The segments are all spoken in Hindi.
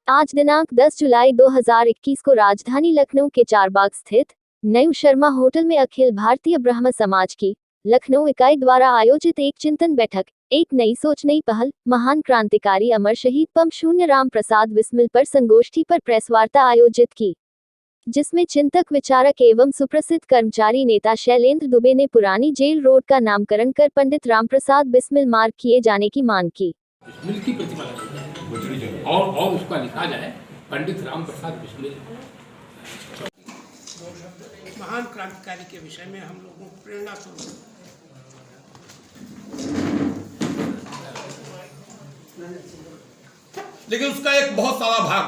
आज दिनांक 10 जुलाई 2021 को राजधानी लखनऊ के चारबाग स्थित नयू शर्मा होटल में अखिल भारतीय ब्रह्म समाज की लखनऊ इकाई द्वारा आयोजित एक चिंतन बैठक, एक नई सोच नई पहल, महान क्रांतिकारी अमर शहीद पम शून्य राम प्रसाद बिस्मिल पर संगोष्ठी पर प्रेस वार्ता आयोजित की, जिसमें चिंतक विचारक एवं सुप्रसिद्ध कर्मचारी नेता शैलेंद्र दुबे ने पुरानी जेल रोड का नामकरण कर पंडित राम प्रसाद बिस्मिल मार्ग किए जाने की मांग की। बिस्मिल की प्रतिमा लगाई जाए और उसका लिखा जाए पंडित राम प्रसाद बिस्मिल। महान क्रांतिकारी के विषय में हम लोगों को प्रेरणा स्वरूप लेकिन उसका एक बहुत सारा भाग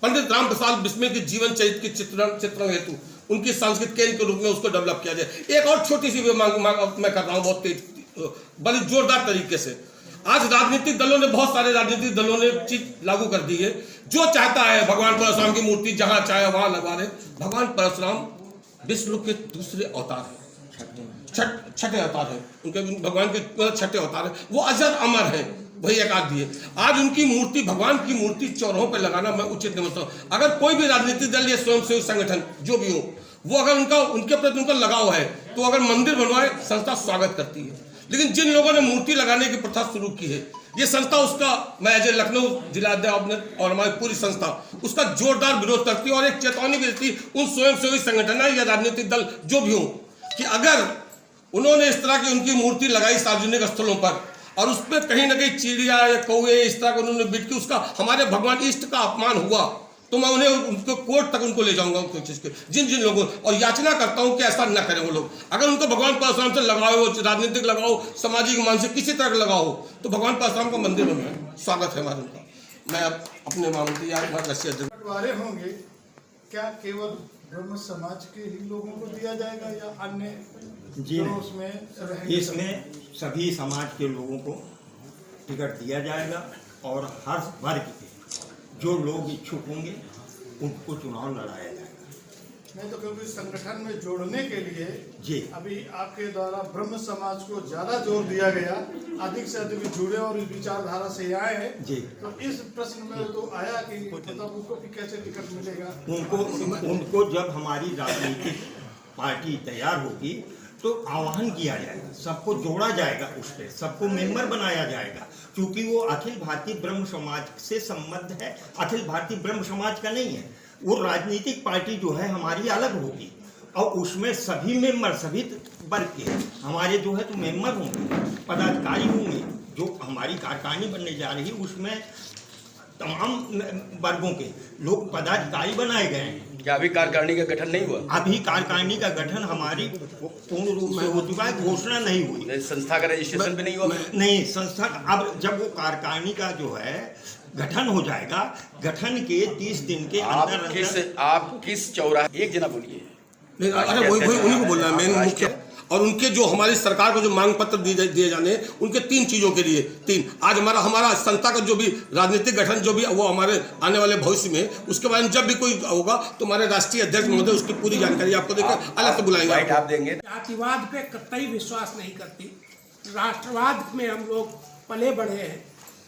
पंडित राम प्रसाद बिस्मिल के जीवन चरित्र के चित्रण हेतु उनकी सांस्कृतिक केंद्र के रूप में उसको डेवलप किया जाए। एक और छोटी सी मांग मैं कर रहा हूँ बहुत तेज, बड़ी जोरदार तरीके से। आज राजनीतिक दलों ने, बहुत सारे राजनीतिक दलों ने चीज लागू कर दी है। जो चाहता है भगवान परशुराम की मूर्ति जहां चाहे वहां लगवा रहे। भगवान परशुराम विष्णु के दूसरे अवतार है, छठे अवतार है, उनके भगवान के छठे अवतार है। वो अजर अमर है, वही एक आदि है। आज उनकी मूर्ति, भगवान की मूर्ति चौराहों पर लगाना मैं उचित नहीं समझता। अगर कोई भी राजनीतिक दल या स्वयंसेवी संगठन जो भी हो, वो अगर उनके प्रति उनका लगाव है तो अगर मंदिर बनवाए, संस्था स्वागत करती है। लेकिन जिन लोगों ने मूर्ति लगाने की प्रथा शुरू की है, ये संस्था, उसका मैं एज ए लखनऊ जिलाध्यक्ष और हमारी पूरी संस्था उसका जोरदार विरोध करती है और एक चेतावनी भी देती उन स्वयंसेवी संगठन या राजनीतिक दल जो भी हो कि अगर उन्होंने इस तरह की उनकी मूर्ति लगाई सार्वजनिक स्थलों पर और उस पर कहीं ना कहीं चिड़िया या कौवे इस तरह का उन्होंने बिट की उसका हमारे भगवान इष्ट का अपमान हुआ, तो मैं उन्हें उनको कोर्ट तक उनको ले जाऊंगा उनको चीज के। जिन लोगों, और याचना करता हूं कि ऐसा न करें वो लोग। अगर उनको भगवान परशुराम से लगाओ, राजनीतिक लगाओ, सामाजिक मानसिक किसी तरह का लगाओ, तो भगवान परशुराम का मंदिर बनवाए, स्वागत है हमारे उनका। मैं अपने बंटवारे होंगे क्या केवल ब्रह्म समाज के ही लोगों को दिया जाएगा या अन्य जी इसमें सभी समाज के लोगों को टिकट दिया जाएगा और हर वर्ग के जो लोग इच्छुक होंगे उनको चुनाव लड़ाया जाएगा। नहीं तो क्योंकि संगठन में जोड़ने के लिए जी अभी आपके द्वारा ब्रह्म समाज को ज्यादा जोर दिया गया, अधिक से अधिक जुड़े और इस विचारधारा से आए हैं जी। तो इस प्रश्न में तो आया कि मतलब उनको भी कैसे टिकट मिलेगा? उनको जब हमारी राजनीतिक पार्टी तैयार होगी तो आह्वान किया जाएगा, सबको जोड़ा जाएगा, उस पर सबको मेंबर बनाया जाएगा, क्योंकि वो अखिल भारतीय ब्रह्म समाज से संबद्ध है, अखिल भारतीय ब्रह्म समाज का नहीं है। वो राजनीतिक पार्टी जो है हमारी अलग होगी और उसमें सभी मेंबर, सभी वर्ग के हमारे जो है तो मेंबर होंगे, पदाधिकारी होंगे। जो हमारी कार्यकारिणी बनने जा रही है उसमें तमाम वर्गों के लोग पदाधिकारी बनाए गए हैं। क्या अभी कार्यकारिणी का गठन नहीं हुआ? अभी कार्यकारिणी का गठन हमारी पूर्ण रूप से हो चुका है, घोषणा नहीं हुई। संस्था का रजिस्ट्रेशन भी नहीं हुआ? नहीं, संस्था अब जब वो कार्यकारिणी का जो है गठन हो जाएगा, गठन के 30 दिन के अंदर आप किस चौराहे, एक जना बोलिए। अरे वही उन्हीं को बोलना है मेन मुख्य। और उनके जो हमारी सरकार को जो मांग पत्र दिए जाने उनके 3 चीजों के लिए, 3 आज हमारा संस्था का जो भी राजनीतिक गठन जो भी वो हमारे आने वाले भविष्य में उसके बारे में जब भी कोई होगा तो हमारे राष्ट्रीय अध्यक्ष महोदय उसकी पूरी जानकारी आपको देकर अलग से बुलाएंगे, आप देंगे। जातिवाद पे कतई विश्वास नहीं करती, राष्ट्रवाद में हम लोग पले बढ़े हैं,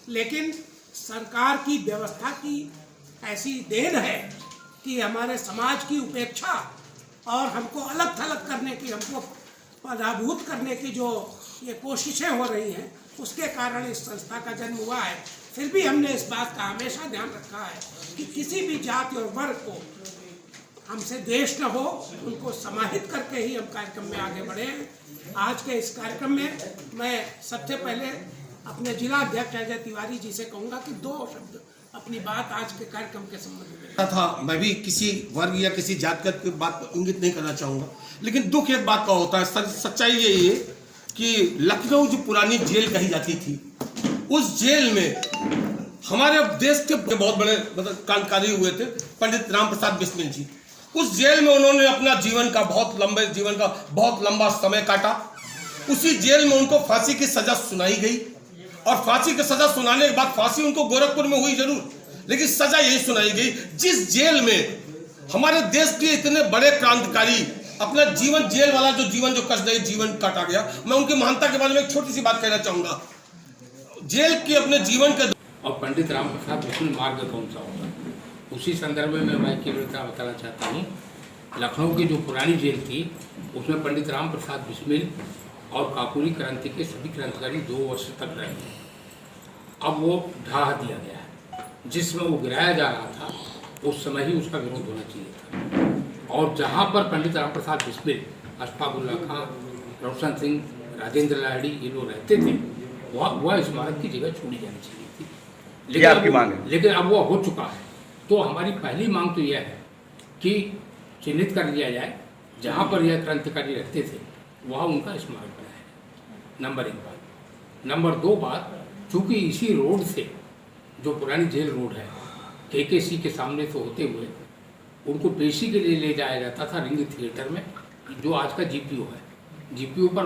लेकिन सरकार की व्यवस्था की ऐसी देन है कि हमारे समाज की उपेक्षा और हमको अलग थलग करने की, हमको पराभूत करने की जो ये कोशिशें हो रही हैं, उसके कारण इस संस्था का जन्म हुआ है। फिर भी हमने इस बात का हमेशा ध्यान रखा है कि किसी भी जाति और वर्ग को हमसे द्वेष न हो, उनको समाहित करके ही हम कार्यक्रम में आगे बढ़े हैं। आज के इस कार्यक्रम में मैं सबसे पहले अपने जिला अध्यक्ष अजय तिवारी जी से कहूँगा कि 2 शब्द अपनी बात आज के कार्यक्रम के संबंध में था। मैं भी किसी वर्ग या किसी जात की बात इंगित नहीं करना चाहूंगा, लेकिन दुख एक बात का होता है, सच्चाई यही है कि लखनऊ जो पुरानी जेल कही जाती थी, उस जेल में हमारे देश के बहुत बड़े मतलब क्रांतिकारी हुए थे पंडित राम प्रसाद बिस्मिल जी। उस जेल में उन्होंने अपना जीवन का बहुत लंबा समय काटा। उसी जेल में उनको फांसी की सजा सुनाई गई और फांसी की सजा सुनाने के बाद फांसी उनको गोरखपुर में हुई जरूर, लेकिन सजा यही सुनाई गई जिस जेल में हमारे देश के इतने बड़े क्रांतिकारी अपना जीवन, जेल वाला जो कष्टदायी जीवन काटा गया। मैं उनकी महानता के बारे में एक छोटी सी बात कहना चाहूंगा। जेल के अपने जीवन के और पंडित राम प्रसाद बिस्मिल मार्ग कौन सा होगा? उसी संदर्भ में मैं केवल बताना चाहता हूँ, लखनऊ की जो पुरानी जेल थी उसमें पंडित राम प्रसाद बिस्मिल और काकोरी क्रांति के सभी क्रांतिकारी 2 वर्ष तक रहे। अब वो ढहा दिया गया है। जिसमें वो गिराया जा रहा था उस समय ही उसका विरोध होना चाहिए था। और जहाँ पर पंडित राम प्रसाद बिस्मिल, अशफाकुल्ला खां, रोशन सिंह, राजेंद्र लाहिड़ी ये लोग रहते थे, वह स्मारक की जगह छोड़ी जानी चाहिए थी। ये आपकी मांग है? लेकिन अब वह हो चुका है। तो हमारी पहली मांग तो यह है कि चिन्हित कर लिया जाए जहाँ पर यह क्रांतिकारी रहते थे वहाँ उनका स्मारक बनाया। नंबर 1 बात। नंबर 2 बात, चूँकि इसी रोड से, जो पुरानी जेल रोड है, KKC के सामने से होते हुए उनको पेशी के लिए ले जाया जाता था रिंग थिएटर में, जो आज का GPO है। GPO पर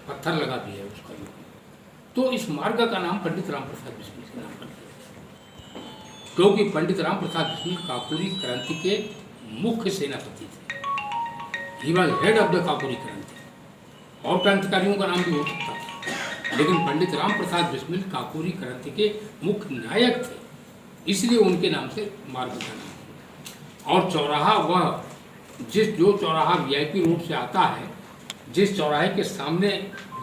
पत्थर लगा भी है उसका। तो इस मार्ग का नाम पंडित राम प्रसाद बिस्मिल के नाम पर दिया, क्योंकि पंडित राम प्रसाद बिस्मिल काकोरी क्रांति के मुख्य सेनापति थे। He was head of the Kakori क्रांति। और क्रांतिकारियों का नाम भी हो सकता था, लेकिन पंडित राम प्रसाद बिस्मिल काकोरी क्रांति के मुख्य नायक थे, इसलिए उनके नाम से मार्ग का नाम। और चौराहा वह जो चौराहा VIP रोड से आता है, जिस चौराहे के सामने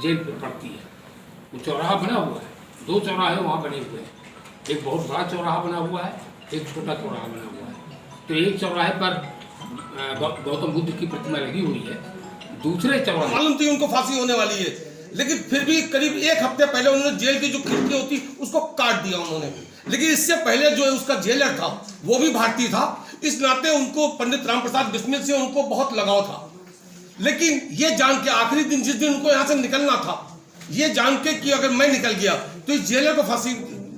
जेल पड़ती है, वो चौराहा बना हुआ है। 2 चौराहे वहाँ बने हुए हैं। एक बहुत बड़ा चौराहा बना हुआ है, एक छोटा चौराहा बना हुआ है। तो एक चौराहे पर गौतम बुद्ध की प्रतिमा लगी हुई है, दूसरे चौराहे मालूम थी उनको फांसी होने वाली है, लेकिन फिर भी करीब 1 हफ्ते पहले उन्होंने जेल की जो खिड़की होती उसको काट दिया उन्होंने। लेकिन इससे पहले जो उसका जेलर था वो भी भारतीय था, इस नाते उनको पंडित राम प्रसाद बिस्मिल से उनको बहुत लगाव था। लेकिन ये जान के आखिरी दिन, जिस दिन उनको यहाँ से निकलना था, ये जान के कि अगर मैं निकल गया तो इस जेलर को फांसी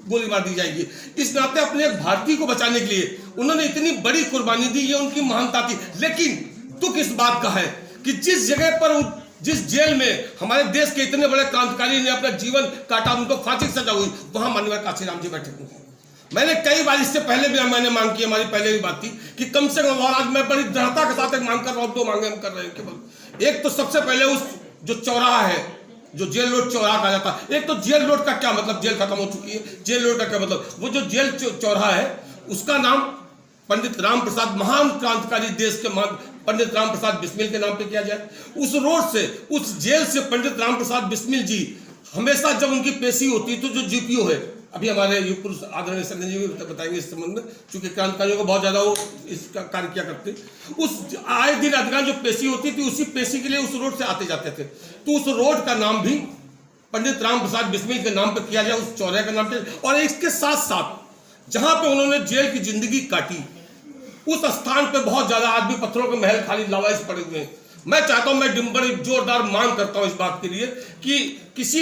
गोली मार दी जाएगी, इस नाते अपने एक भारतीय को बचाने के लिए उन्होंने इतनी बड़ी कुर्बानी दी, ये उनकी महानता थी। लेकिन दुख इस बात का है कि जिस जगह पर, जिस जेल में हमारे देश के इतने बड़े क्रांतिकारी ने अपना जीवन काटा, उनको फांसी की सजा हुई, वहां माननीय काशीराम जी बैठे हुए। मैंने कई बार, इससे पहले भी मैंने मांग की, हमारी पहले भी बात थी कि कम से कम, और आज मैं बड़ी दृढ़ता के साथ एक मांग कर रहा हूँ, 2 मांगे हम कर रहे हैं केवल। एक तो सबसे पहले उस जो चौराहा है, जो जेल रोड चौराहा कहा जाता है, एक तो जेल रोड का क्या मतलब, जेल खत्म हो चुकी है, जेल रोड का क्या मतलब, वो जो जेल चौराहा है उसका नाम पंडित राम प्रसाद, महान क्रांतिकारी देश के महान पंडित राम प्रसाद बिस्मिल के नाम पे किया जाए। उस रोड से, उस जेल से पंडित राम प्रसाद बिस्मिल जी हमेशा जब उनकी पेशी होती तो जो GPO है, अभी हमारे युग पुरुष आदरणीय संजय जी भी बताएंगे इस संबंध में, चूंकि क्रांतिकारियों को बहुत ज्यादा वो इसका कार्य किया करते, उस आए दिन अधिकांश जो पेशी होती थी उसी पेशी के लिए उस रोड से आते जाते थे। तो उस रोड का नाम भी पंडित राम प्रसाद बिस्मिल के नाम पर किया जाए, उस चौराहे का नाम पे। और इसके साथ साथ जहां पे उन्होंने जेल की जिंदगी काटी, उस स्थान पे बहुत ज्यादा आज भी पत्थरों के महल खाली लावारिस पड़े हुए हैं। मैं चाहता हूं, मैं बड़ी जोरदार मांग करता हूं इस बात के लिए कि किसी